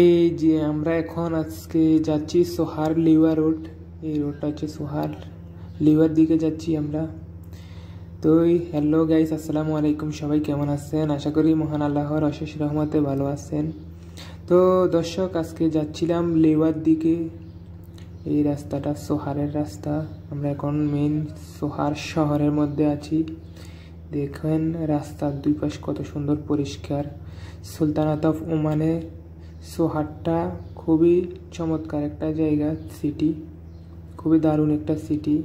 এই যে আমরা এখন আজকে যাচ্ছি সোহার লিওয়া রোড। এই রোডটা হচ্ছে সোহার লিওয়ার দিকে যাচ্ছি আমরা। তো হ্যালো গাইস, আসসালামু আলাইকুম। সবাই কেমন আছেন? আশা করি মহান আল্লাহর অশেষ রহমতে ভালো আছেন। তো দর্শক, আজকে যাচ্ছিলাম লিওয়ার দিকে। এই রাস্তাটা সোহারের রাস্তা। আমরা এখন মেইন সোহার শহরের মধ্যে আছি। দেখেন রাস্তার দুই পাশ কত সুন্দর পরিষ্কার। সুলতানাত অফ ওমানে সোহারটা খুবই চমৎকার একটা জায়গা, সিটি, খুবই দারুণ একটা সিটি।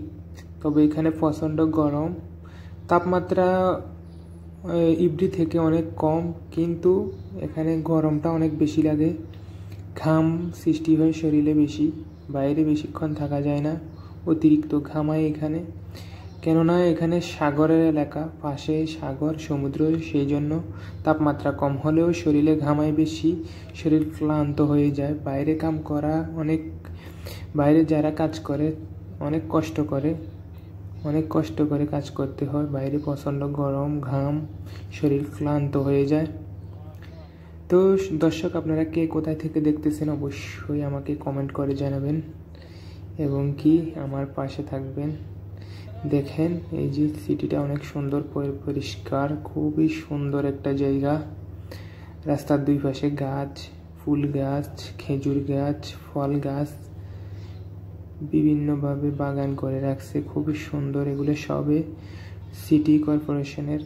তবে এখানে প্রচণ্ড গরম, তাপমাত্রা ইবরি থেকে অনেক কম, কিন্তু এখানে গরমটা অনেক বেশি লাগে। ঘাম সৃষ্টি হয় শরীরে বেশি, বাইরে বেশিক্ষণ থাকা যায় না, অতিরিক্ত ঘামায় এখানে। কেননা এখানে সাগরের এলাকা, পাশে সাগর সমুদ্র, সেই জন্য তাপমাত্রা কম হলেও শরীরে ঘামায় বেশি, শরীর ক্লান্ত হয়ে যায়। বাইরে কাম করা বাইরে যারা কাজ করে অনেক কষ্ট করে কাজ করতে হয়। বাইরে প্রচণ্ড গরম, ঘাম, শরীর ক্লান্ত হয়ে যায়। তো দর্শক, আপনারা কে কোথায় থেকে দেখতেছেন অবশ্যই আমাকে কমেন্ট করে জানাবেন এবং কি আমার পাশে থাকবেন। দেখেন এই যে সিটিটা অনেক সুন্দর, পরিষ্কার, খুবই সুন্দর একটা জায়গা। রাস্তার দুই পাশে গাছ, ফুল গাছ, খেজুর গাছ, ফল গাছ বিভিন্নভাবে বাগান করে রাখছে, খুবই সুন্দর। এগুলো সবে সিটি কর্পোরেশনের